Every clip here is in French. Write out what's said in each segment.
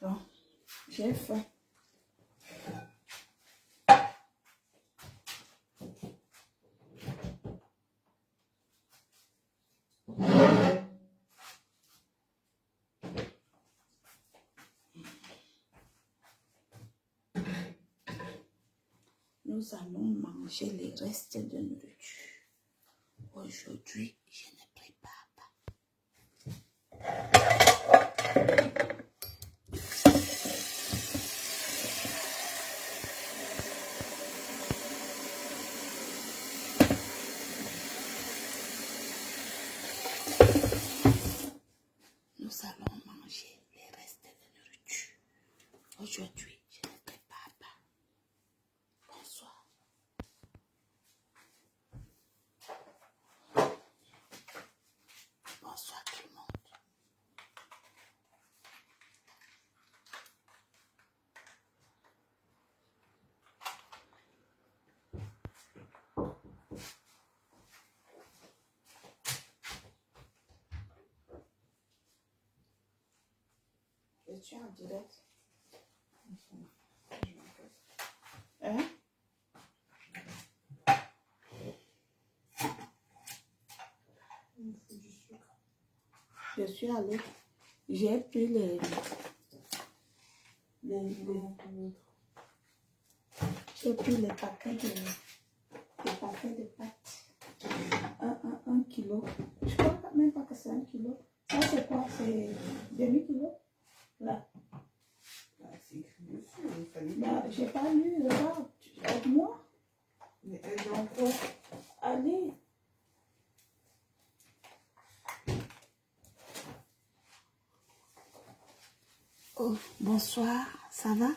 Donc, j'ai faim. Nous allons manger les restes de nourriture. Aujourd'hui, je ne prépare pas. Nous allons manger les restes de nourriture. Aujourd'hui, je ne prépare pas. Bonsoir. Bonsoir tout le monde. Je suis en direct. Hein? Je suis allée. J'ai pris j'ai pris les paquets de pâtes. Un kilo. Je crois même pas que c'est 1 kilo. Ça, c'est quoi? C'est demi-kilo? Là. C'est écrit dessus, il fallait Bah, j'ai pas lu, regarde. Aide-moi. mais elle est en quoi? Allez. Oh, bonsoir. Ça va?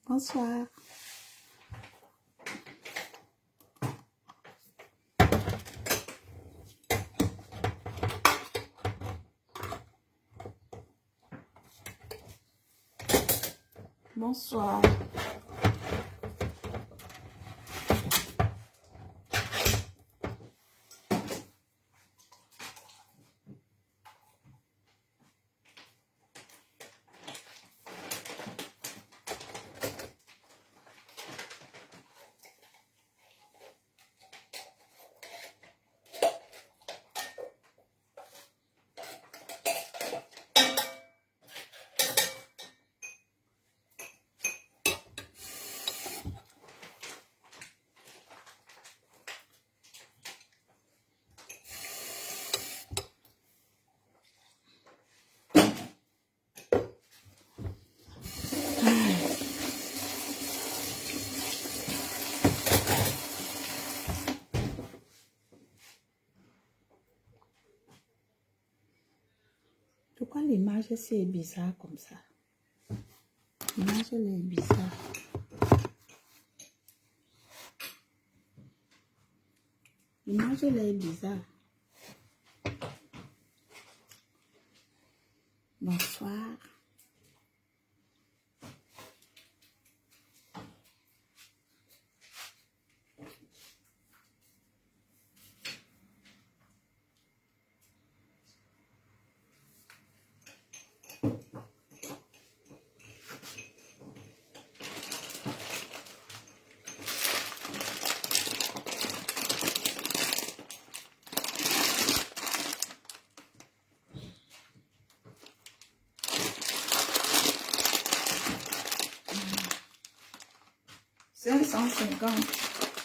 Bonsoir. Bonsoir. Pourquoi l'image c'est bizarre comme ça? L'image elle est bizarre. L'image elle est bizarre. Bonsoir.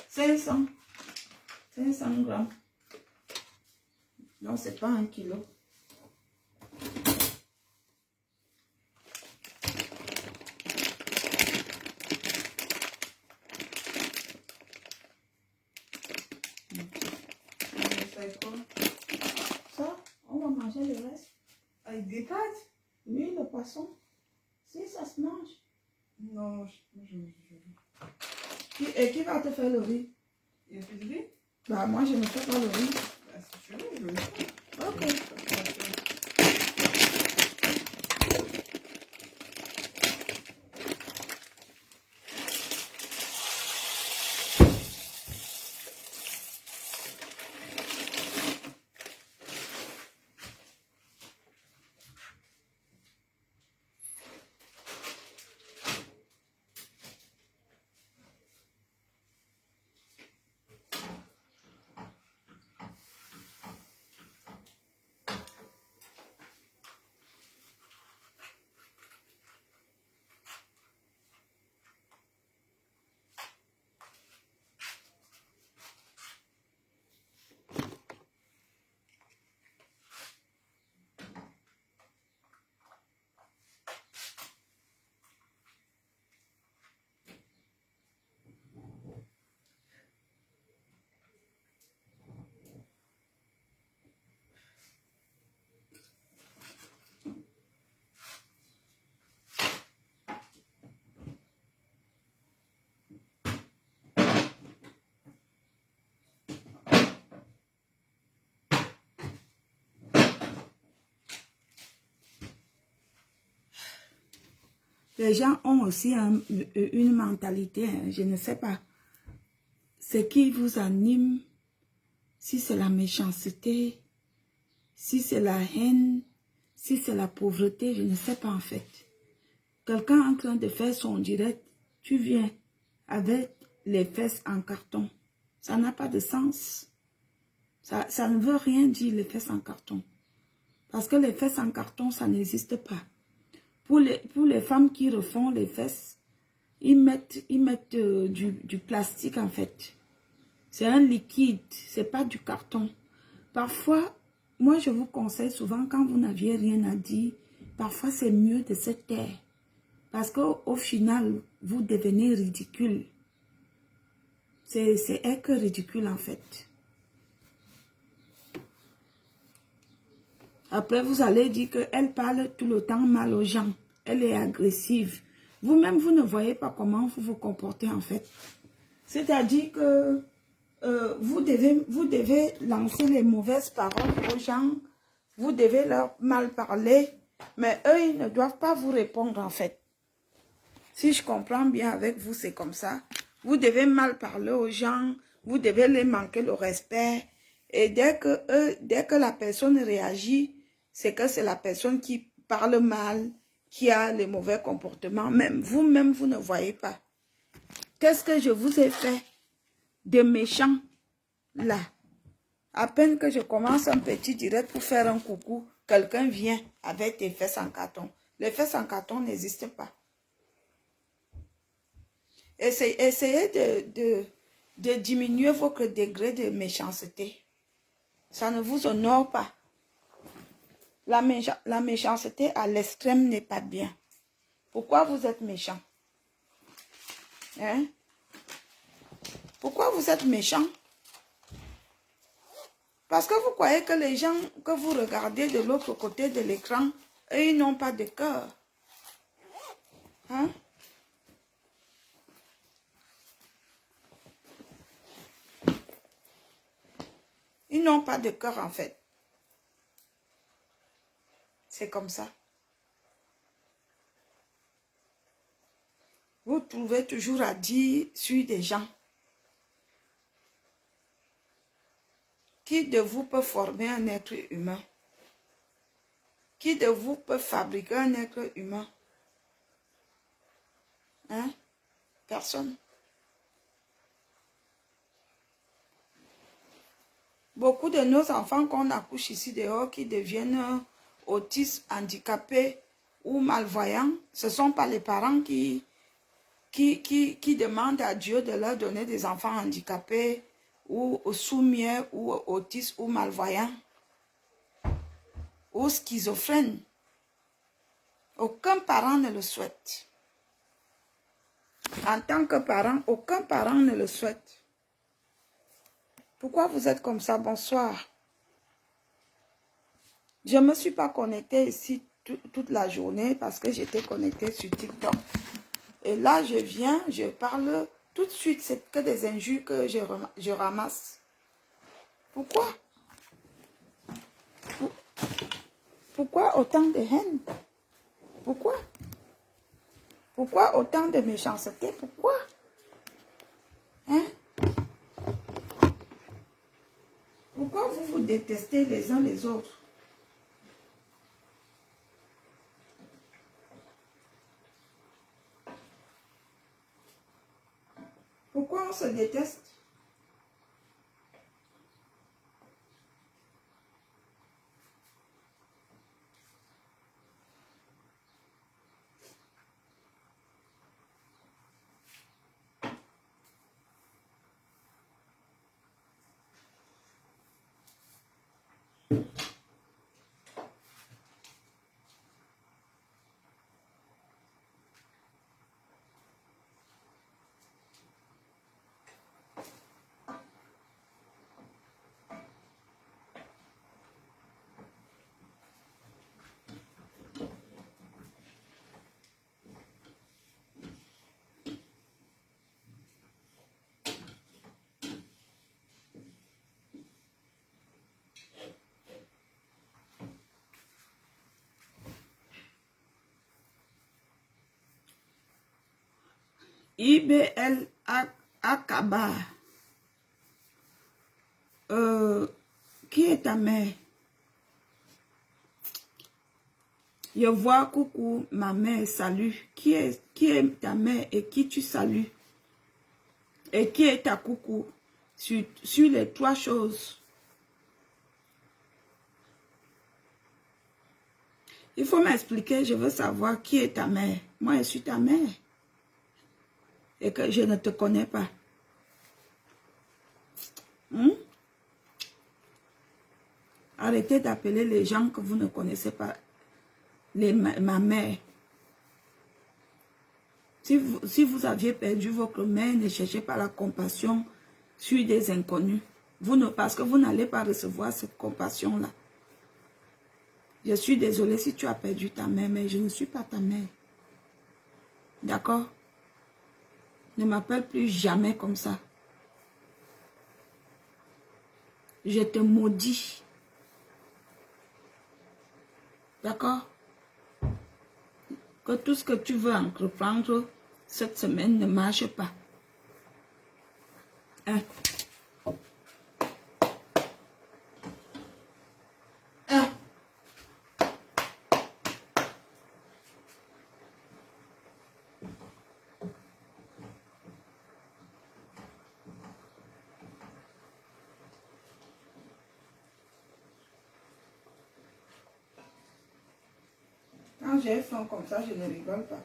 C'est 500 grammes. Non, c'est pas 1 kilo. Ça, on va manger le reste. Avec des pâtes? Oui, le poisson. Si, ça se mange. Non, Et qui va te faire le riz? Il y a plus de riz? Bah, moi, je ne fais pas le riz. Bah, si tu veux, je le fais. Ok. Les gens ont aussi une mentalité, hein, je ne sais pas. Ce qui vous anime, si c'est la méchanceté, si c'est la haine, si c'est la pauvreté, je ne sais pas en fait. Quelqu'un en train de faire son direct, tu viens avec les fesses en carton. Ça n'a pas de sens. Ça ne veut rien dire les fesses en carton. Parce que les fesses en carton, ça n'existe pas. Pour les femmes qui refont les fesses, ils mettent du plastique en fait. C'est un liquide, c'est pas du carton. Parfois, moi je vous conseille souvent quand vous n'aviez rien à dire, parfois c'est mieux de se taire. Parce qu'au final, vous devenez ridicule. C'est que ridicule en fait. Après, vous allez dire qu'elle parle tout le temps mal aux gens. Elle est agressive. Vous-même, vous ne voyez pas comment vous vous comportez en fait. C'est-à-dire que vous devez lancer les mauvaises paroles aux gens. Vous devez leur mal parler. Mais eux, ils ne doivent pas vous répondre en fait. Si je comprends bien avec vous, c'est comme ça. Vous devez mal parler aux gens. Vous devez les manquer le respect. Et dès que la personne réagit, c'est que c'est la personne qui parle mal, qui a les mauvais comportements. Même vous-même, vous ne voyez pas. Qu'est-ce que je vous ai fait de méchant là? À peine que je commence un petit direct pour faire un coucou, quelqu'un vient avec des fesses en carton. Les fesses en carton n'existent pas. Essayez de diminuer votre degré de méchanceté. Ça ne vous honore pas. La méchanceté à l'extrême n'est pas bien. Pourquoi vous êtes méchant? Hein? Pourquoi vous êtes méchant? Parce que vous croyez que les gens que vous regardez de l'autre côté de l'écran, eux, ils n'ont pas de cœur. Hein? Ils n'ont pas de cœur en fait. C'est comme ça. Vous trouvez toujours à dire sur des gens. Qui de vous peut former un être humain? Qui de vous peut fabriquer un être humain? Hein? Personne. Beaucoup de nos enfants qu'on accouche ici dehors qui deviennent autistes, handicapés ou malvoyants, ce ne sont pas les parents qui demandent à Dieu de leur donner des enfants handicapés ou sourds-muets ou autistes ou malvoyants ou schizophrènes. Aucun parent ne le souhaite. En tant que parent, aucun parent ne le souhaite. Pourquoi vous êtes comme ça? Bonsoir. Je ne me suis pas connectée ici toute la journée parce que j'étais connectée sur TikTok. Et là, je viens, je parle tout de suite. C'est que des injures que je ramasse. Pourquoi? Pourquoi autant de haine? Pourquoi? Pourquoi autant de méchanceté? Pourquoi? Hein? Pourquoi vous vous détestez les uns les autres? Pourquoi on se déteste? IBL Akaba. Qui est ta mère? Je vois, coucou, ma mère, salut. Qui est ta mère et qui tu salues? Et qui est ta coucou? Sur les trois choses. Il faut m'expliquer, je veux savoir qui est ta mère. Moi, je suis ta mère. Et que je ne te connais pas. Arrêtez d'appeler les gens que vous ne connaissez pas ma mère. Si vous aviez perdu votre mère, ne cherchez pas la compassion sur des inconnus. Parce que vous n'allez pas recevoir cette compassion-là. Je suis désolée si tu as perdu ta mère, mais je ne suis pas ta mère. D'accord? Ne m'appelle plus jamais comme ça. Je te maudis. D'accord? Que tout ce que tu veux entreprendre cette semaine ne marche pas. Hein? Hein? Quand j'ai faim comme ça, je ne rigole pas.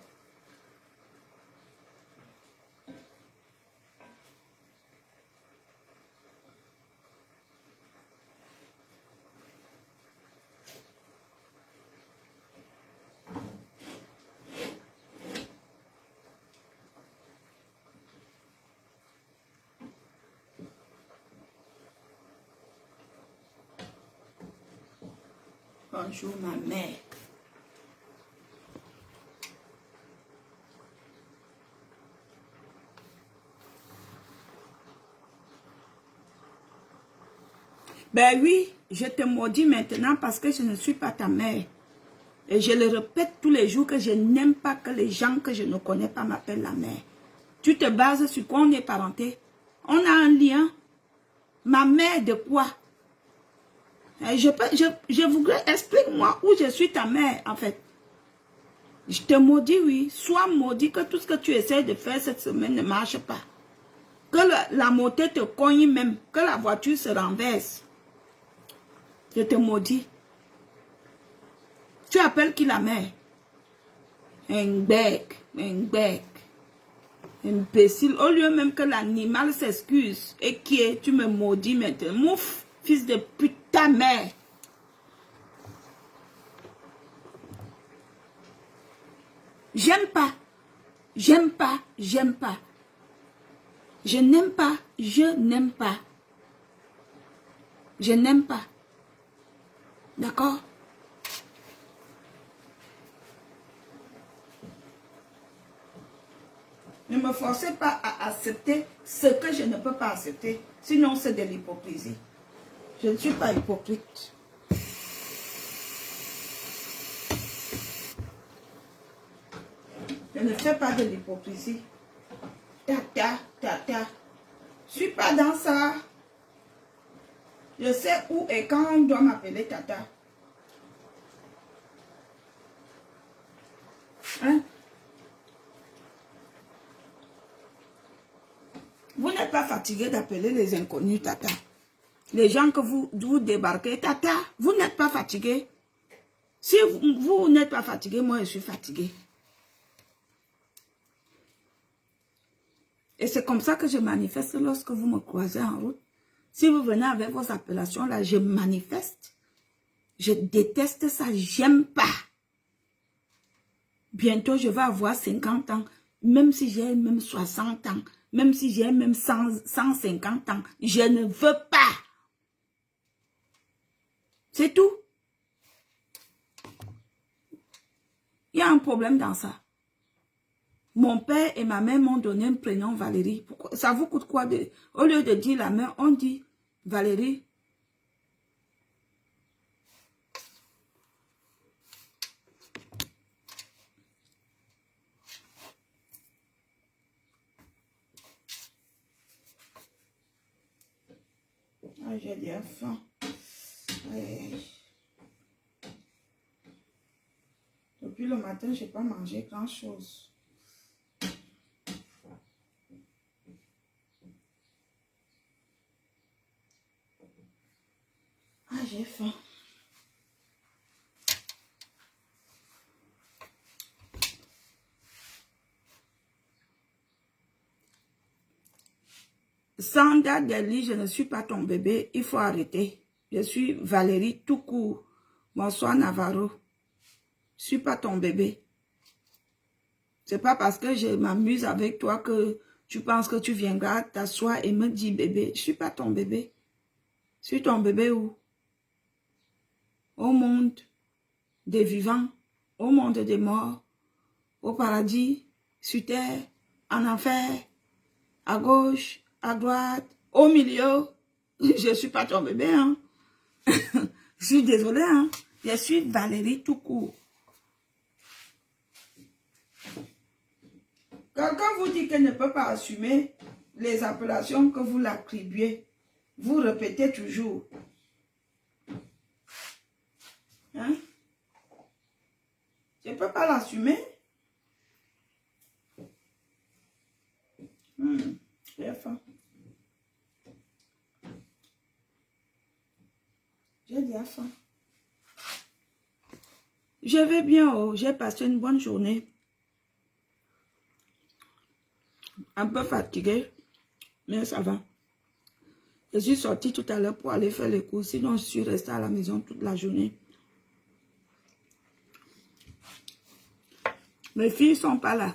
Bonjour ma mère. Ben oui, je te maudis maintenant parce que je ne suis pas ta mère. Et je le répète tous les jours que je n'aime pas que les gens que je ne connais pas m'appellent la mère. Tu te bases sur quoi on est parenté? On a un lien. Ma mère de quoi? Je voudrais, explique-moi où je suis ta mère en fait. Je te maudis, oui. Sois maudit que tout ce que tu essaies de faire cette semaine ne marche pas. Que la montée te cogne même. Que la voiture se renverse. Je te maudis. Tu appelles qui la mère? Un bec. Imbécile. Au lieu même que l'animal s'excuse. Et qui est? Tu me maudis maintenant. Mouf, fils de putain mère. J'aime pas. J'aime pas. J'aime pas. Je n'aime pas. Je n'aime pas. Je n'aime pas. D'accord? Ne me forcez pas à accepter ce que je ne peux pas accepter. Sinon, c'est de l'hypocrisie. Je ne suis pas hypocrite. Je ne fais pas de l'hypocrisie. Tata. Je ne suis pas dans ça. Je sais où et quand on doit m'appeler tata. Hein? Vous n'êtes pas fatigué d'appeler les inconnus tata. Les gens que vous débarquez, tata, vous n'êtes pas fatigué. Si vous n'êtes pas fatigué, moi je suis fatigué. Et c'est comme ça que je manifeste lorsque vous me croisez en route. Si vous venez avec vos appellations là, je manifeste. Je déteste ça, j'aime pas. Bientôt, je vais avoir 50 ans. Même si j'ai même 60 ans. Même si j'ai même 150 ans. Je ne veux pas. C'est tout. Il y a un problème dans ça. Mon père et ma mère m'ont donné un prénom Valérie. Pourquoi? Ça vous coûte quoi de... Au lieu de dire la mère, on dit Valérie. Ah, j'ai déjà faim. Aïe, aïe, aïe. Depuis le matin, je n'ai pas mangé grand-chose. Ah, j'ai faim. Sandra Deli, je ne suis pas ton bébé, il faut arrêter. Je suis Valérie tout court. Bonsoir Navarro. Je ne suis pas ton bébé. C'est pas parce que je m'amuse avec toi que tu penses que tu viendras t'asseoir et me dire bébé. Je ne suis pas ton bébé. Je suis ton bébé où? Au monde des vivants, au monde des morts, au paradis, sur terre, en enfer, à gauche, à droite, au milieu. Je ne suis pas ton bébé, hein. Je suis désolée, hein. Je suis Valérie tout court. Quelqu'un vous dit qu'elle ne peut pas assumer les appellations que vous l'attribuez. Vous répétez toujours. Hein? Je ne peux pas l'assumer. J'ai faim. J'ai déjà faim. Je vais bien, oh. J'ai passé une bonne journée. Un peu fatiguée, mais ça va. Je suis sortie tout à l'heure pour aller faire les courses, sinon je suis restée à la maison toute la journée. Mes filles ne sont pas là.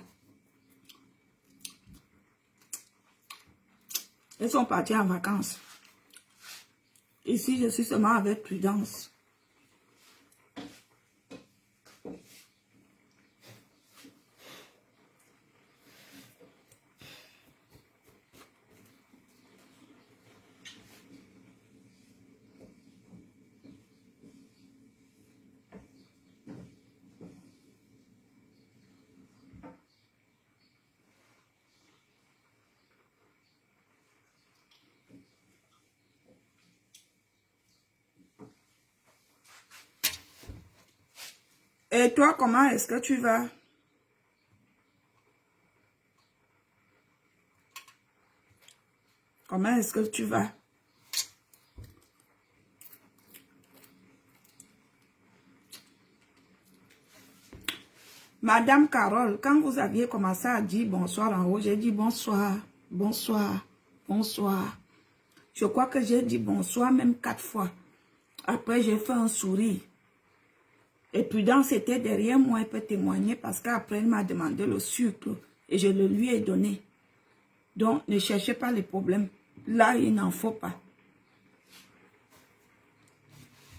Elles sont parties en vacances. Ici, je suis seulement avec Prudence. Et toi, comment est-ce que tu vas? Comment est-ce que tu vas? Madame Carole, quand vous aviez commencé à dire bonsoir en haut, j'ai dit bonsoir, bonsoir, bonsoir. Je crois que j'ai dit bonsoir même 4 fois. Après, j'ai fait un sourire. Et Prudence était derrière moi, elle peut témoigner parce qu'après, elle m'a demandé le sucre et je le lui ai donné. Donc, ne cherchez pas les problèmes. Là, il n'en faut pas.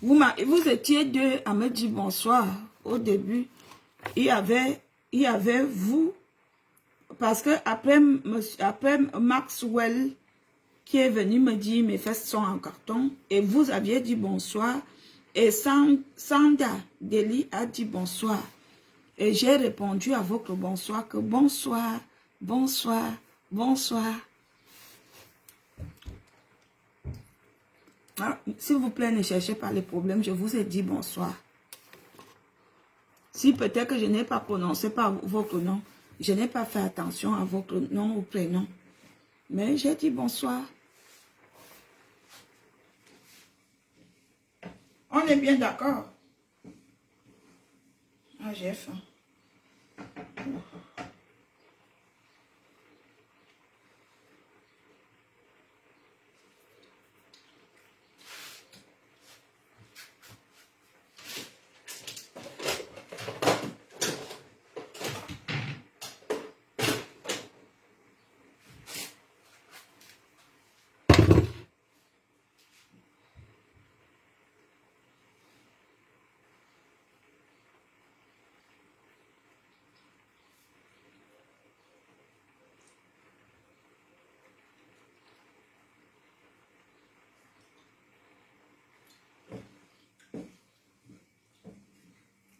Vous étiez deux à me dire bonsoir au début. Il y avait vous, parce que après Maxwell qui est venu me dire mes fesses sont en carton et vous aviez dit bonsoir et Sanda Deli a dit bonsoir et j'ai répondu à votre bonsoir que bonsoir, bonsoir, bonsoir. Ah, s'il vous plaît, ne cherchez pas les problèmes, je vous ai dit bonsoir. Si peut-être que je n'ai pas prononcé pas votre nom, je n'ai pas fait attention à votre nom ou prénom, mais j'ai dit bonsoir. On est bien d'accord. Ah, j'ai faim.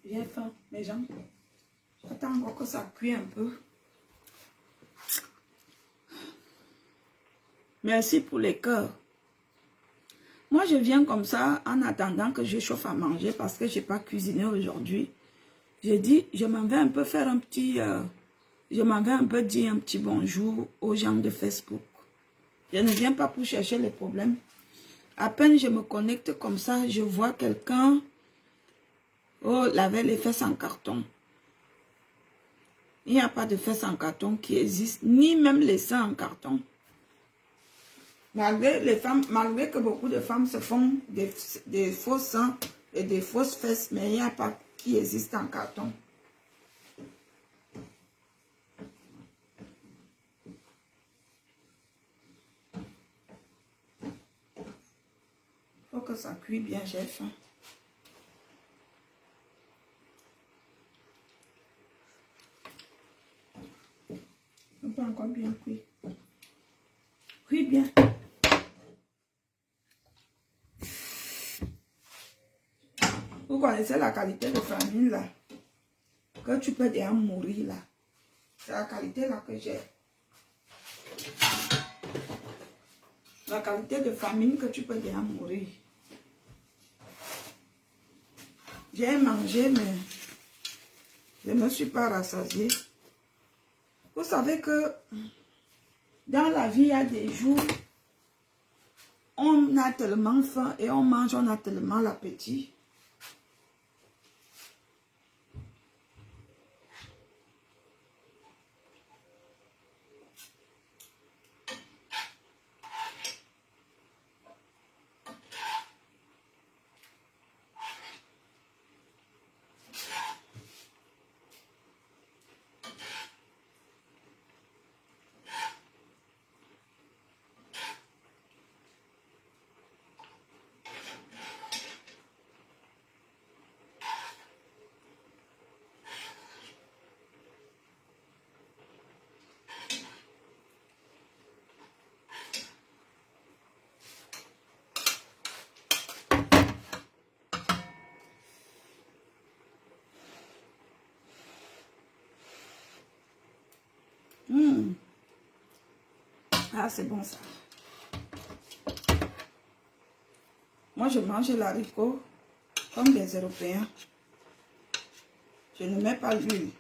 J'ai faim, mes gens. J'attends encore que ça cuise un peu. Merci pour les cœurs. Moi, je viens comme ça en attendant que je chauffe à manger parce que je n'ai pas cuisiné aujourd'hui. J'ai dit, je m'en vais un peu faire un petit... je m'en vais un peu dire un petit bonjour aux gens de Facebook. Je ne viens pas pour chercher les problèmes. À peine je me connecte comme ça, je vois quelqu'un laver les fesses en carton. Il n'y a pas de fesses en carton qui existent, ni même les seins en carton. Malgré que beaucoup de femmes se font des faux seins et des fausses fesses, mais il n'y a pas qui existe en carton. Il faut que ça cuit bien, j'ai faim. On peut encore bien cuire. Cuit bien. Vous connaissez la qualité de famille là, que tu peux déjà mourir là. C'est la qualité là que j'ai. La qualité de famine que tu peux déjà mourir. J'ai mangé, mais je ne me suis pas rassasiée. Vous savez que dans la vie, il y a des jours, on a tellement faim et on mange, on a tellement l'appétit. Ah, c'est bon ça. Moi, je mange l'haricot comme des Européens. Je ne mets pas l'huile.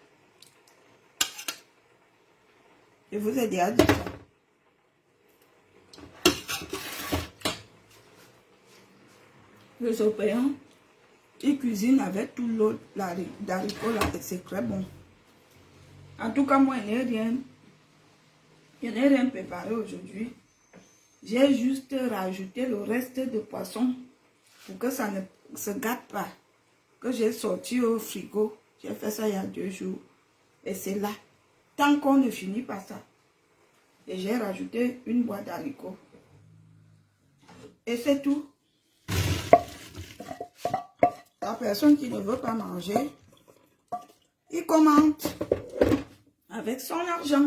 Je vous ai déjà dit ça. Les Européens, ils cuisinent avec tout l'eau d'haricot là et c'est très bon. En tout cas, moi, je n'ai rien préparé aujourd'hui. J'ai juste rajouté le reste de poisson pour que ça ne se gâte pas. Que j'ai sorti au frigo. J'ai fait ça il y a 2 jours. Et c'est là. Tant qu'on ne finit pas ça. Et j'ai rajouté une boîte d'haricots. Et c'est tout. La personne qui ne veut pas manger, il commente avec son argent.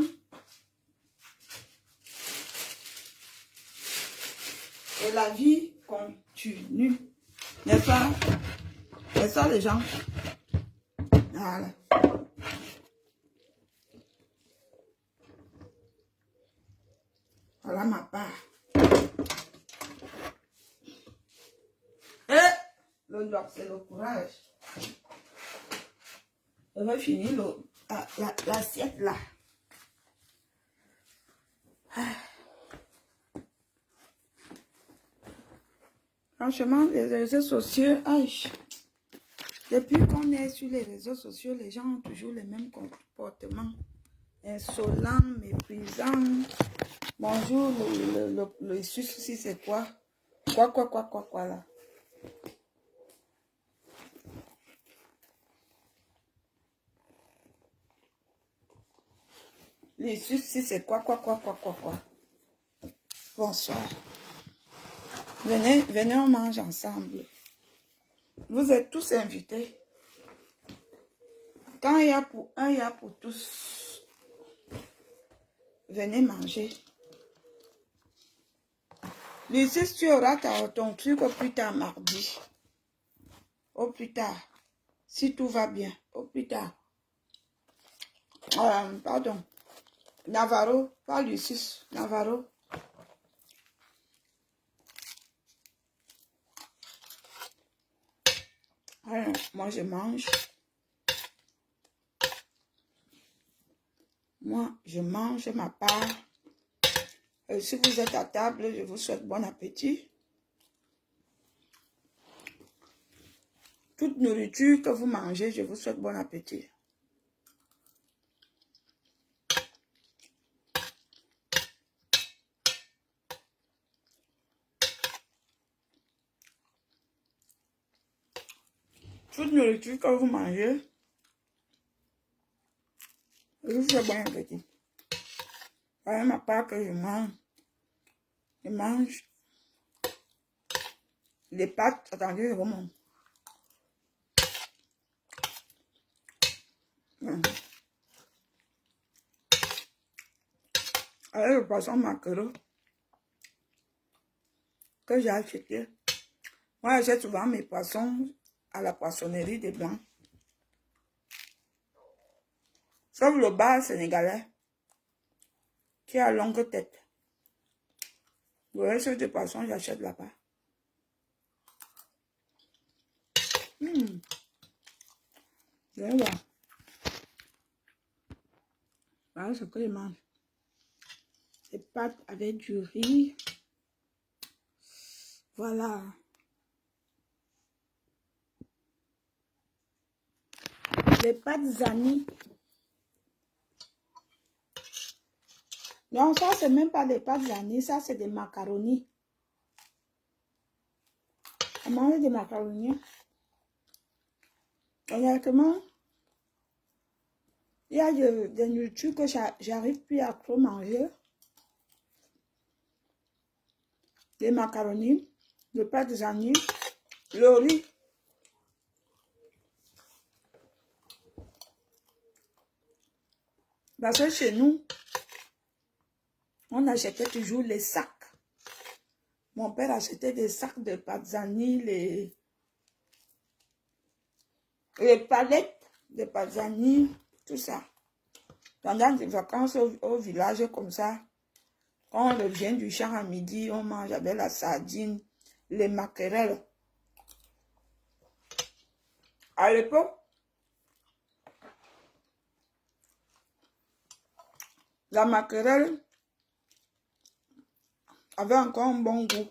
Et la vie continue. N'est-ce pas? C'est ça les gens. Voilà. Voilà ma part. Et le doigt, c'est le courage. Je vais finir l'assiette là. Franchement, les réseaux sociaux, depuis qu'on est sur les réseaux sociaux, les gens ont toujours les mêmes comportements. Insolents, méprisants. Bonjour, le souci c'est quoi? Quoi là? Les soucis c'est quoi? Bonsoir. Venez, on mange ensemble. Vous êtes tous invités. Quand il y a pour un, il y a pour tous. Venez manger. Lucie, tu auras ton truc au plus tard mardi. Au plus tard. Si tout va bien. Au plus tard. Pardon. Navarro, pas Lucie. Navarro. Après, moi, je mange. Moi, je mange ma part. Si vous êtes à table, je vous souhaite bon appétit. Toute nourriture que vous mangez, je vous souhaite bon appétit. Toute nourriture que vous mangez, je vous souhaite bon appétit. Voilà ma part que je mange. Je mange les pâtes. Attendez, je remonte. Avec le poisson maquereau que j'ai acheté. Moi, j'achète souvent mes poissons à la poissonnerie des Blancs. Sauf le bar sénégalais qui a longue tête. Le reste des poissons, j'achète là-bas. Viens voir. Voilà ce que je mange. Des pâtes avec du riz. Voilà. Les pâtes Zani. Non, ça, c'est même pas des pâtes Zani. Ça, c'est des macaronis. On mange des macaronis. Honnêtement, il y a des nourritures que j'arrive plus à trop manger. Les macaronis, les pâtes Zani, le riz. Parce que chez nous, on achetait toujours les sacs. Mon père achetait des sacs de pâtes Zani, les palettes de pâtes Zani, tout ça. Pendant des vacances au village comme ça, quand on revient du champ à midi, on mange avec la sardine, les maquerelles. À l'époque, la maquerelle avait encore un bon goût.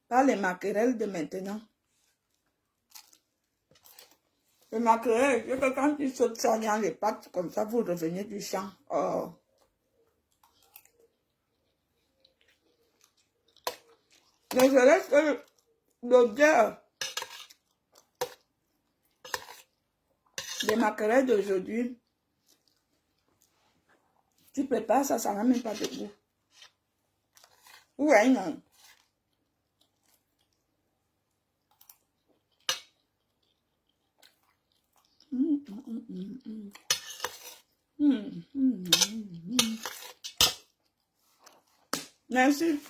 Pas les maquerelles de maintenant. Les maquerelles, c'est que quand tu sautes ça dans les pâtes, comme ça, vous revenez du champ. Oh. Mais je reste que l'odeur des maquerelles d'aujourd'hui, tu prépares ça, ça n'a même pas de goût. Ouais, non. Merci.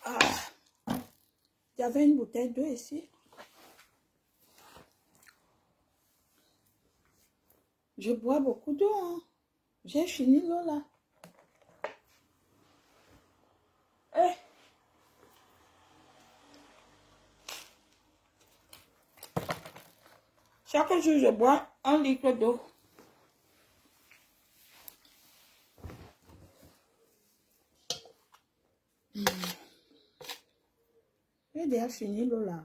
Ah, il y avait une bouteille d'eau ici. Je bois beaucoup d'eau. Hein. J'ai fini l'eau là. Eh. Chaque jour, je bois 1 litre d'eau. J'ai déjà fini l'eau là.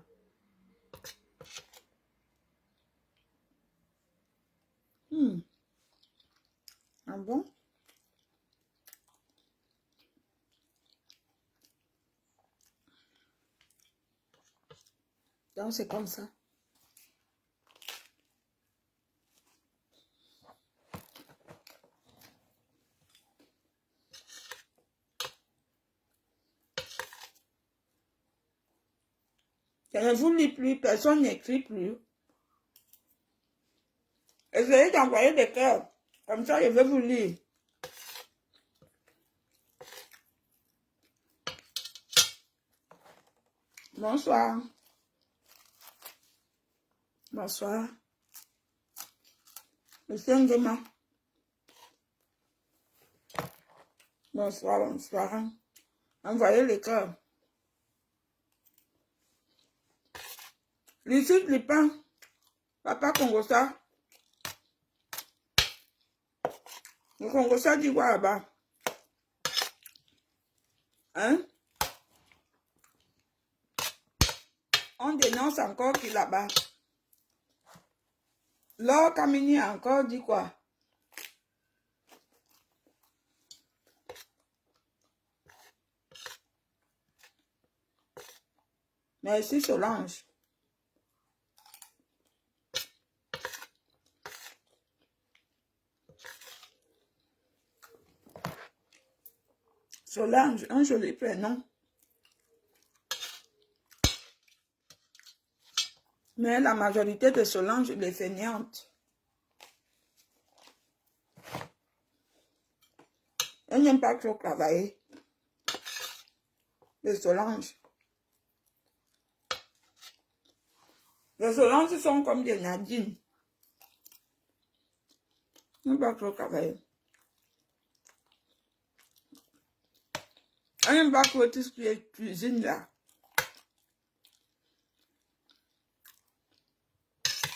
Ah bon? Donc c'est comme ça. Je ne vous lis plus, personne n'écrit plus. Essayez d'envoyer des cœurs. Comme ça, je vais vous lire. Bonsoir. Bonsoir. Monsieur Ngema. Bonsoir, bonsoir. Envoyez les cœurs. L'ici, les pains. Papa Congosa. Le Congosa dit quoi là-bas? Hein? On dénonce encore qui là-bas. Laure Kamini a encore dit quoi? Merci Solange. Solange, un joli prénom. Mais la majorité de Solange, les fainéantes. Elle n'aime pas trop travailler. Les Solange. Les Solange sont comme des Nadine. Ils n'aiment pas trop travailler. Elle n'aime pas trop tout ce qui est cuisine là.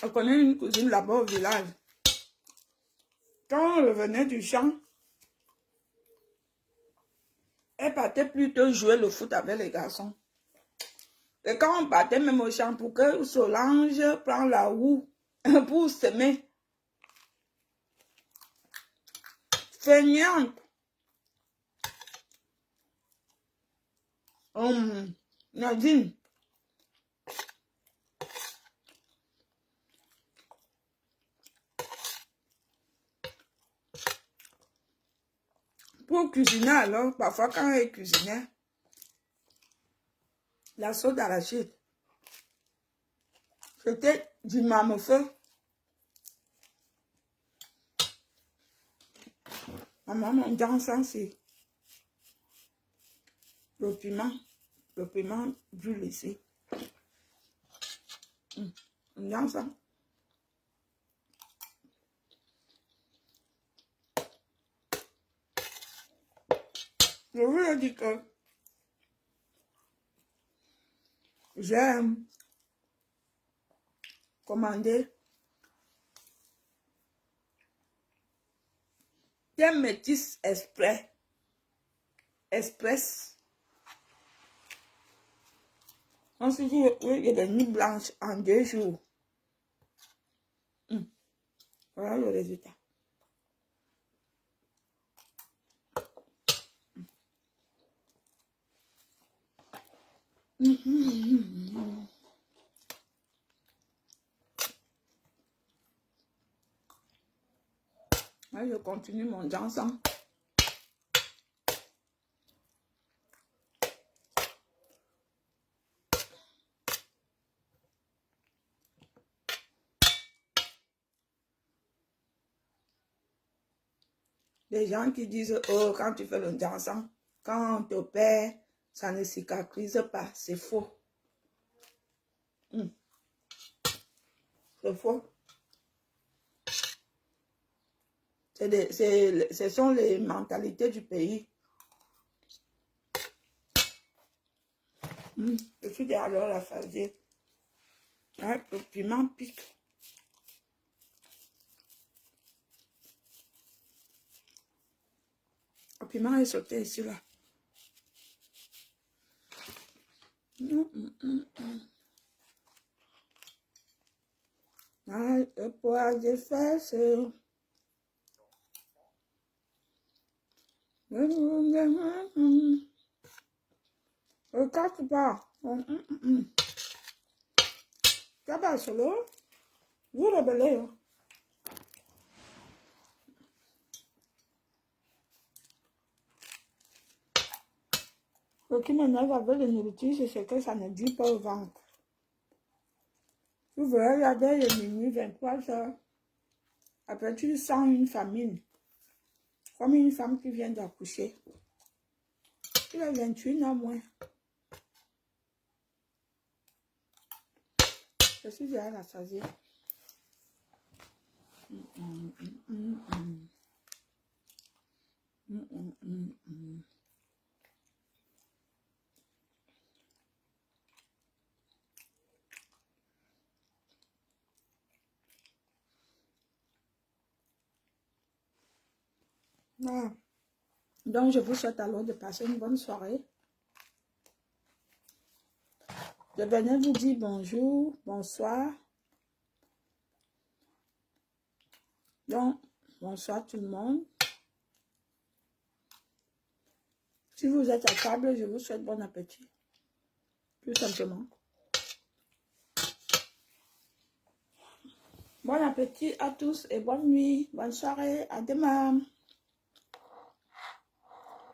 On connaît une cousine là-bas au village. Quand on revenait du champ, elle partait plutôt jouer le foot avec les garçons. Et quand on partait même au champ pour que Solange prenne la roue pour semer. Feignante. Nadine. Pour cuisiner alors, parfois quand elle cuisinait, la sauce d'arachide, c'était du marmefeu. Maman, dans ça, c'est le piment du laissé. Dans ça. Je vous ai dit que j'ai commandé des métis express. Ensuite, il y a des nuits blanches en 2 jours. Voilà le résultat. Là, je continue mon dansant. Les gens qui disent, oh, quand tu fais le dansant, quand on te perd, ça ne cicatrise pas. C'est faux. C'est faux. Ce sont les mentalités du pays. Je suis derrière la phase. Ah, le piment pique. Le piment est sauté ici, là. Ah, le poil des fesses. Regarde pas. Ça va solo. Vous rebellez. Ce qui m'énerve avec les nourritures, c'est que ça ne dit pas au ventre. Vous verrez, regarder le minuit 23 heures. Après, tu sens une famine. Comme une femme qui vient d'accoucher. Il a 28 ans moins. Je suis déjà rassasiée. Voilà. Donc, je vous souhaite alors de passer une bonne soirée. Je venais vous dire bonjour, bonsoir. Donc, bonsoir tout le monde. Si vous êtes à table, je vous souhaite bon appétit. Tout simplement. Bon appétit à tous et bonne nuit, bonne soirée, à demain.